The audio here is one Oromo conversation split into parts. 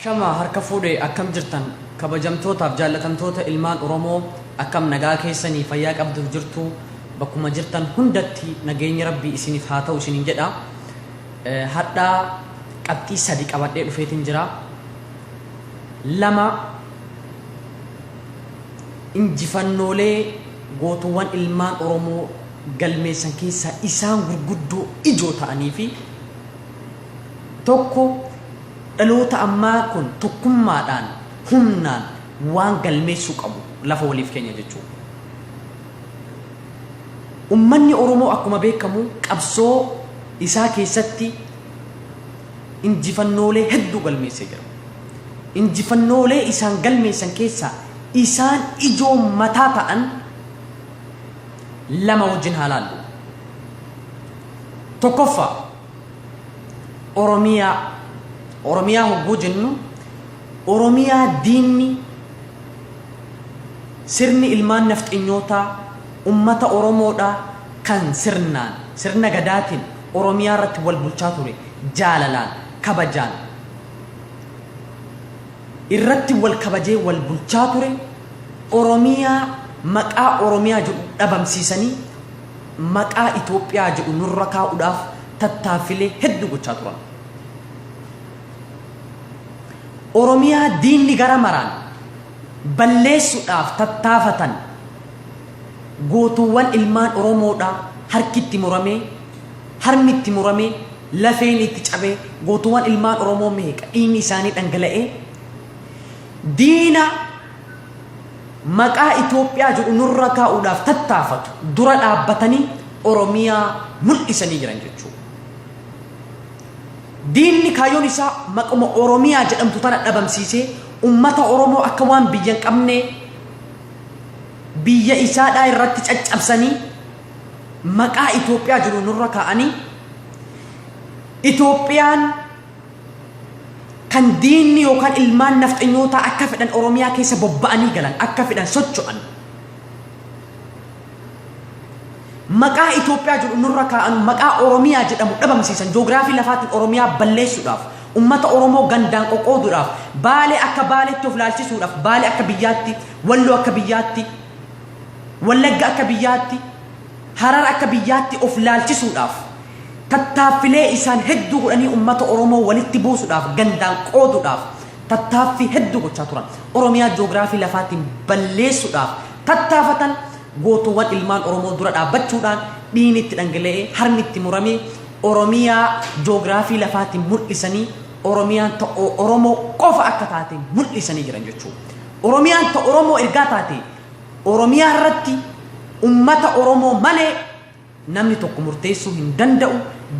شما harka fuudhee akkam jirtan kabajamtootaaf jaallatamtoota ilmaan Oromoo akkam nagaa keessanii fayyaa qabdu jirtu bakkuma jirtan hundatti nageenyi rabbii isiniif haa ta'u isiniin jedha. Hadda qabxii sadi qabadhee dhufeetiin jira. Lama injifannoolee gootuwwan ilmaan Oromoo galmeessan keessaa isaan gurguddoo ijoo ta'anii fi tokko dhaloota ammaa kun tokkummaadhaan humnaan waan galmeessuu qabu lafa waliif keenya jechuudha. Ummanni Oromoo akkuma beekamu qabsoo isaa keessatti injifannoolee hedduu galmeessee jira. Injifannoolee isaan galmeessan keessaa isaan ijoo mataa ta'an lama wajjin haa laallu. Tokkoffaa Oromiyaa hogguu jennu Oromiyaa diinni sirni ilmaan nafxanyootaa ummata Oromoodhaa kan sirna gadaatiin Oromiyaa irratti wal bulchaa ture jaalalaan kabajaan irratti wal kabajee wal bulchaa ture Oromiyaa maqaa Oromiyaa jedhu dhabamsiisanii maqaa Itoophiyaa jedhu nurra kaa'uudhaaf tattaaffilee hedduu gochaa turan. Oromiyaa diinni gara maraan balleessuudhaaf tattaafatan gootuwwan ilmaan Oromoodhaa harkitti muramee harmitti muramee lafeen itti cabee gootuwwan ilmaan Oromoo meeqa dhiigni isaanii dhangala'ee diina maqaa Itoophiyaa jedhu nurra kaa'uudhaaf tattaafatu dura dhaabbatanii Oromiyaa mul'isanii jiran jechuudha. Diinni kaayyoon isaa maquma Oromiyaa jedhamtu tana dhabamsiisee ummata Oromoo akka waan biyya hin qabne biyya isaadhaa irratti caccabsanii maqaa Itoophiyaa jedhu nurra kaa'anii Itoophiyaan kan diinni yookaan ilmaan nafxanyootaa akka fedhan Oromiyaa keessa bobba'anii galan akka fedhan socho'an maqaa Itoophiyaa jedhu nurra kaa'an maqaa Oromiyaa jedhamu dhabamsiisan joogiraafii lafaatiin Oromiyaa balleessuudhaaf ummata Oromoo gandaan qoqqooduudhaaf Baalee akka Baaleetti of laalchisuudhaaf Baalee akka biyyaatti Walloo akka biyyaatti Wallagga akka biyyaatti Harar akka biyyaatti of laalchisuudhaaf tattaaffilee isaan hedduu godhanii ummata Oromoo walitti buusuudhaaf gandaan qooduudhaaf tattaaffii hedduu gochaa turan Oromiyaa joogiraafii lafaatiin balleessuudhaaf tattaafatan gootuwwan ilmaan Oromoo dura dhaabbachuudhaan dhiigni itti dhangala'ee harmi itti muramee Oromiyaa joogiraafii lafaatiin mul'isanii Oromiyaan ta'oo Oromoo qofa akka taate mul'isanii jiran jechuudha. Oromiyaan ta'oo Oromoo ergaa taate Oromiyaa irratti ummata Oromoo malee namni tokko murteessuu hin danda'u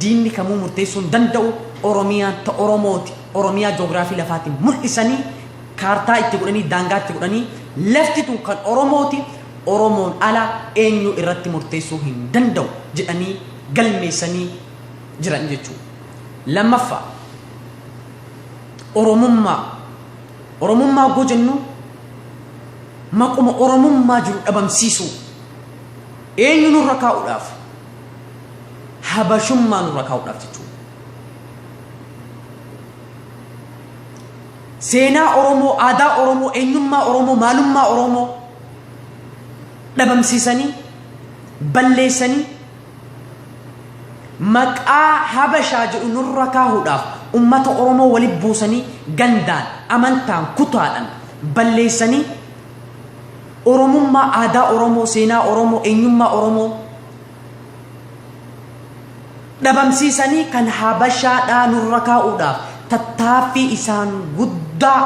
diinni kamuu murteessuu hin danda'u Oromiyaan ta'oo Oromooti. Oromiyaa joogiraafii lafaatiin mul'isanii kaartaa itti godhanii daangaa itti godhanii lafti tun kan Oromooti. Oromoon ala eenyu irratti murteessuu hin danda'u jedhanii galmeessanii jiran jechuudha. Lammaffaa Oromummaa hogguu jennu maquma Oromummaa jiru dhabamsiisuu eenyu nurra kaa'uudhaaf habashummaa nurra kaa'uudhaaf jechuudha. Seenaa Oromoo, aadaa Oromoo, eenyummaa Oromoo, maalummaa Oromoo dhabamsiisanii balleessanii maqaa habashaa jedhu nurra kaa'uudhaaf ummata Oromoo walitti buusanii gandaan amantaan kutaadhaan balleessanii Oromummaa aadaa Oromoo seenaa Oromoo eenyummaa Oromoo dhabamsiisanii kan habashaadhaa nurra kaa'uudhaaf tattaaffii isaan guddaa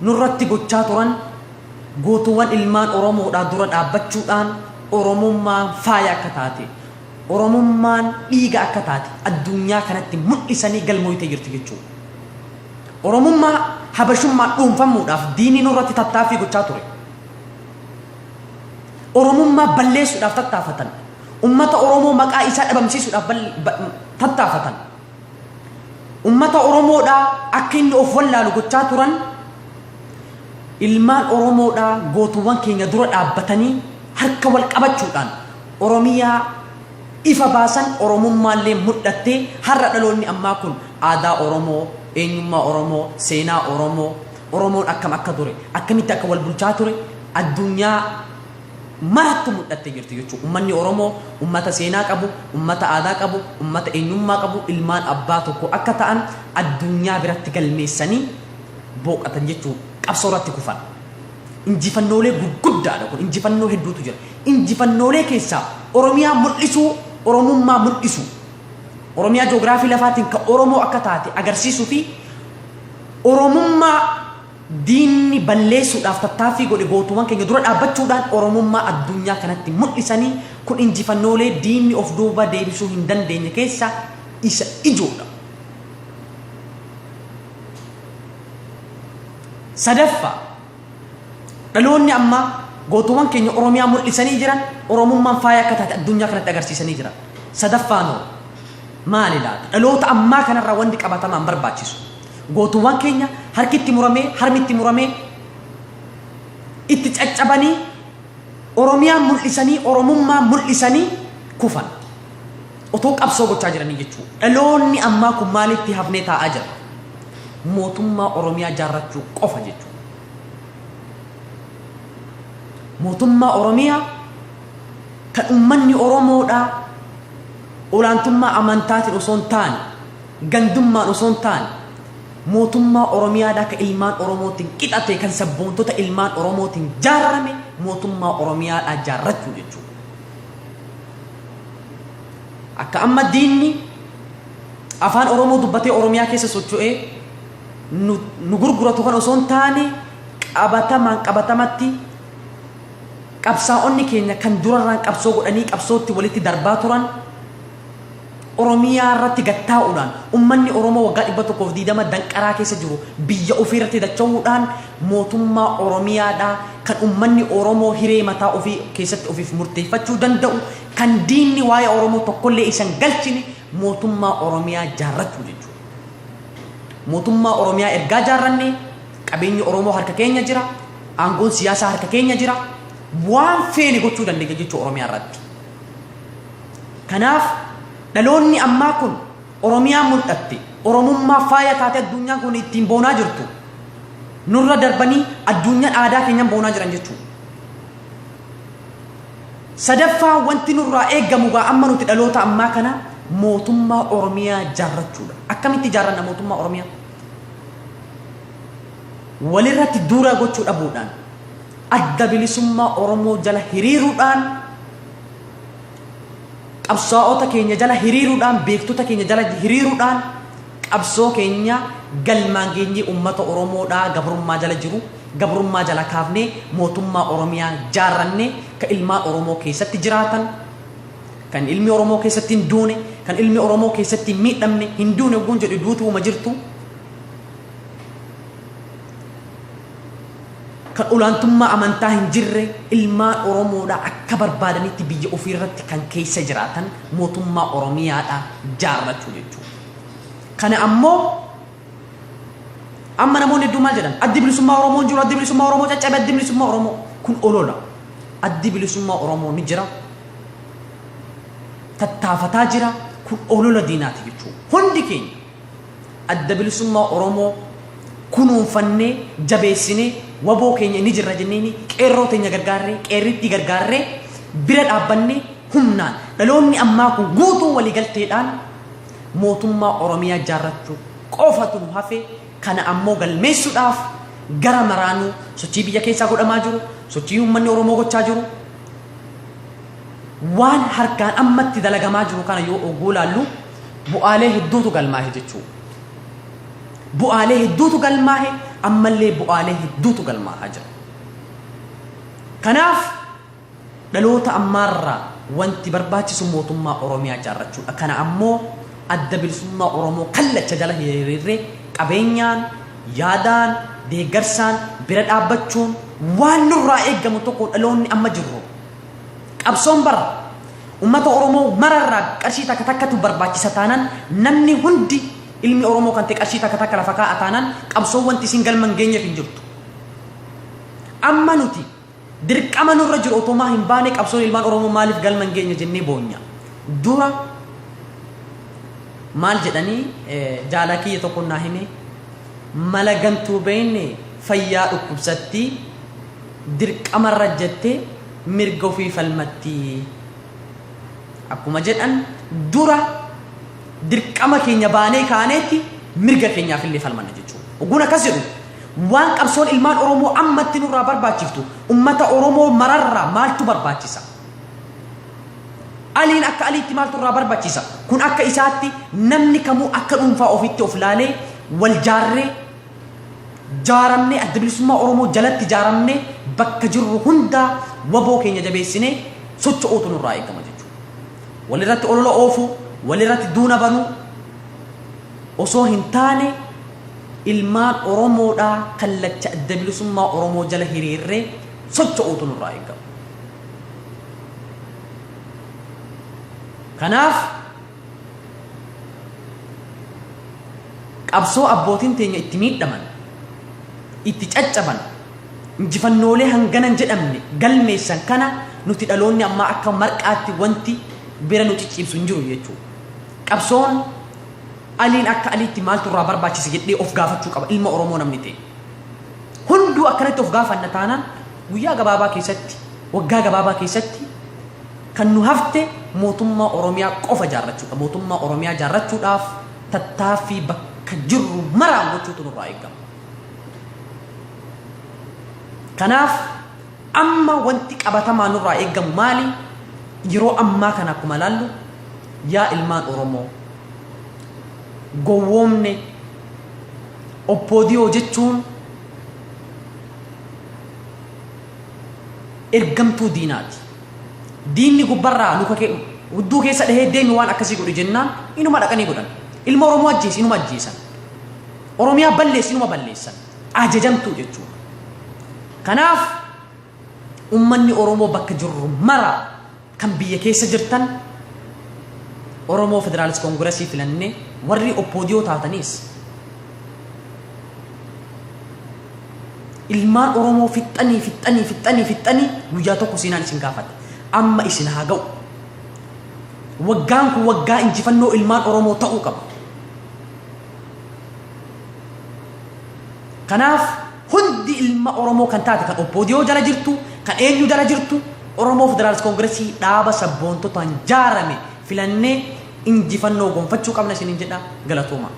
nurratti gochaa turan gootuwwan ilmaan Oromoodhaa dura dhaabbachuudhaan Oromummaan faaya akka taate Oromummaan dhiiga akka taate addunyaa kanatti mul'isanii galmooytee jirti jechuudha. Oromummaa habashummaa dhuunfamuudhaaf diinni nurratti tattaaffii gochaa ture. Oromummaa balleessuudhaaf tattaafatan. Ummata Oromoo maqaa isaa dhabamsiisuudhaaf tattaafatan. Ummata Oromoodhaa akka inni of wallaalu gochaa turan ilmaan Oromoodhaa gootuwwan keenya dura dhaabbatanii harka wal qabachuudhaan Oromiyaa ifa baasan Oromummaallee mudhattee har'a dhaloonni ammaa kun aadaa Oromoo eenyummaa Oromoo, seenaa Oromoo, Oromoon akkam akka ture, akkamitti akka wal bulchaa ture addunyaa maratti mul'attee jirti jechuudha. Uummanni Oromoo uummata seenaa qabu, uummata aadaa qabu, uummata eenyummaa qabu, ilmaan abbaa tokko akka ta'an addunyaa biratti galmeessanii booqatan jechuudha. Qabsoo irratti kufan. Injifannoolee gurguddaadha kun, injifannoo hedduutu jira. Injifannoolee keessaa Oromiyaa mul'isuu, Oromummaa mul'isuu. Oromiyaa ji'oogiraafii lafaatiin kan Oromoo akka taate agarsiisuu fi Oromummaa diinni balleessuudhaaf tattaaffii godhe gootuuwwan keenya dura dhaabbachuudhaan Oromummaa addunyaa kanatti mul'isanii kun injifannoolee diinni of duuba deebisuu hin dandeenye keessaa isa ijoodha. Sadaffaa dhaloonni amma gootuuwwan keenya Oromiyaa mul'isanii jiran Oromummaan faaya akka taate addunyaa kanatti agarsiisanii jiran. Sadaffaanoo maali laata? Dhaloota ammaa kanarraa wanti qabatamaan barbaachisu. Gootuuwwan keenya harki itti muramee, harmi itti muramee itti caccabanii Oromiyaa mul'isanii, Oromummaa mul'isanii kufan. Otoo qabsoo gochaa jiranii jechuudha. Dhaloonni ammaa kun maalitti hafnee taa'aa jira? Mootummaa Oromiyaa ijaarrachuu qofa jechuudha. Mootummaa Oromiyaa kan uummanni Oromoodhaa olaantummaa amantaatiin osoo hin taane, gandummaan osoo hin taane, mootummaa Oromiyaadhaa kan ilmaan Oromootiin qixate, kan sabboontota ilmaan Oromootiin ijaarame mootummaa Oromiyaadhaa ijaarrachuu jechuudha. Akka amma diinni afaan Oromoo dubbatee Oromiyaa keessa socho'ee nu gurguratu kan osoo hin taane qabatamatti qabsaa'onni keenya kan durarraan qabsoo godhanii qabsootti walitti darbaa turan Oromiyaa irratti gattaa'uudhaan uummanni Oromoo waggaa 120 danqaraa keessa jiru biyya ofii irratti dacha'uudhaan mootummaa Oromiyaadhaa kan uummanni Oromoo hiree mataa ofii keessatti ofiif murteeffachuu danda'u kan diinni waa'ee Oromoo tokkollee isan galchine mootummaa Oromiyaa ijaarrachuu jechuudha. Mootummaa Oromiyaa ergaa ijaarranne qabeenyi Oromoo harka keenya jira, aangoon siyaasaa harka keenya jira, waan feene gochuu dandeenya jechuudha Oromiyaa irratti. Kanaaf dhaloonni ammaa kun Oromiyaa mul'atte, Oromummaa faaya taate addunyaan kun ittiin boonaa jirtu nurra darbanii addunyaan aadaa keenyaan boonaa jiran jechuudha. Sadaffaa wanti nurraa eeggamu gaa amma nuti dhaloota ammaa kana mootummaa Oromiyaa ijaarrachuudha. Akkamitti ijaarranna mootummaa Oromiyaa? Walirratti duura gochuu dhabuudhaan, adda bilisummaa Oromoo jala hiriiruudhaan, qabsaa'ota keenya jala hiriiruudhaan, beektota keenya jala hiriiruudhaan qabsoo keenya galmaan geenyee uummata Oromoodhaa gabrummaa jala jiru, gabrummaa jala kaafnee mootummaa Oromiyaa ijaarranne kan ilmaan Oromoo keessatti jiraatan, kan ilmi Oromoo keessatti hin duune, kan ilmi Oromoo keessatti hin miidhamne, hin duune oguun jedhu duutuuma jirtu, kan olaantummaa amantaa hin jirre ilmaan Oromoodhaa akka barbaadanitti biyya ofii irratti kan keessa jiraatan mootummaa Oromiyaadhaa ijaarrachuu jechuudha. Kana ammoo amma namoonni hedduu maal jedhan? Addi bilisummaa Oromoo jiru, addi bilisummaa Oromoo caccabe, addi bilisummaa Oromoo kun olola. Addi bilisummaa Oromoo ni jira, tattaafataa jira, kun olola diinaati jechuudha. Hundi keenya adda bilisummaa Oromoo kunuunfannee jabeessinee waboo keenya ni jirra jenneeni qeerroo teenya gargaarree qeerritti gargaarree bira dhaabbannee humnaan dhaloonni ammaa kun guutuu waliigalteedhaan mootummaa Oromiyaa ijaarrachuu qofatu nu hafe. Kana ammoo galmeessuudhaaf gara maraanuu sochii biyya keessaa godhamaa jiru, sochii uummanni Oromoo gochaa jiru, waan harkaan ammatti dalagamaa jiru kana yoo oguu laallu bu'aalee hedduutu galmaahe jechuudha. Bu'aalee hedduutu galmaahe, ammallee bu'aalee hedduutu galmaahaa jira. Kanaaf dhaloota ammaarraa wanti barbaachisu mootummaa Oromiyaa ijaarrachuudha. Kana ammoo adda bilisummaa Oromoo kallacha jala hiriirree qabeenyaan, yaadaan, deeggarsaan bira dhaabbachuun waan nurraa eeggamu tokko dhaloonni amma jirru. Qabsoon bara uummata Oromoo mararraa qarshii takka takkatu barbaachisa taanaan namni hundi ilmi Oromoo kan ta'e qarshii takka takka lafa kaa'a taanaan qabsoon wanti isin galman geenyeef hin jirtu. Amma nuti dirqama nurra jiru otomaa hin baane qabsoon ilmaan Oromoo maaliif galman geenye jennee boonya. Dura maal jedhanii jaalakiyya tokko naa hime malagantuu beeyne fayyaa dhukkubsatti dirqamarra jettee mirga ofii falmatti akkuma jedhan dura dirqama keenya baanee kaaneetti mirga keenyaaf illee falmanna jechuudha. Oguun akkas jedhu waan qabsoon ilmaan Oromoo ammatti nurraa barbaachiftu ummata Oromoo mararraa maaltu barbaachisa? Aliin akka aliitti maaltu irraa barbaachisa? Kun akka isaatti namni kamuu akka dhuunfaa ofitti of laalee wal jaarree jaaramnee adda bilisummaa Oromoo jalatti jaaramnee bakka jirru hundaa waboo keenya jabeessinee socho'uutu nurraa eegama jechuudha. Walirratti olola oofuu, walirratti duuna banuu osoo hin taane ilmaan Oromoodhaa kallacha adda bilisummaa Oromoo jala hiriirree socho'uutu nurraa eegama. Kanaaf qabsoo abbootiin teenya itti miidhaman, itti caccaban, injifannoolee hanganan jedhamne galmeessan kana nuti dhaloonni ammaa akka marqaatti wanti bira nu ciccibsu hin jiru jechuudha. Qabsoon aliin akka aliitti maaltu irraa barbaachisa jedhee of gaafachuu qaba ilma Oromoo namni ta'e. Hunduu akkanatti of gaafanna taanaan guyyaa gabaabaa keessatti, waggaa gabaabaa keessatti kan nu hafte mootummaa Oromiyaa qofa jaarrachuudha. Mootummaa Oromiyaa jaarrachuudhaaf tattaaffii bakka jirru maraan gochuutu nurraa eegama. Kanaaf amma wanti qabatamaa nurraa eegamu maali? Yeroo ammaa kana akkuma laallu yaa ilmaan Oromoo gowwoomne oppoodiyoo jechuun ergamtuu diinaati. Diinni gubbarraa luka hudduu keessa dhahee deemi waan akkasii godhu jennaan inuma dhaqanii godhan. Ilma Oromoo ajjeesi inuma ajjeesan. Oromiyaa balleessi inuma balleessan. Ajajamtuu jechuudha. Kanaaf ummanni Oromoo bakka jirru mara kan biyya keessa jirtan Oromoo Federaalist Koongiresii filannee warri oppoodiyoo taatanis ilmaan Oromoo fixxanii guyyaa tokko siinaan isin gaafata. Amma isin haa ga'u. Waggaan kun waggaa injifannoo ilmaan Oromoo ta'uu qaba. Kanaaf hundi ilma Oromoo kan taate kan oppoodiyoo jala jirtu, kan eenyu jala jirtu Oromoo Federaalist Koongiresii dhaaba sabboontotaan jaarame filannee injifannoo gonfachuu qabna isiniin jedha. Galatooma.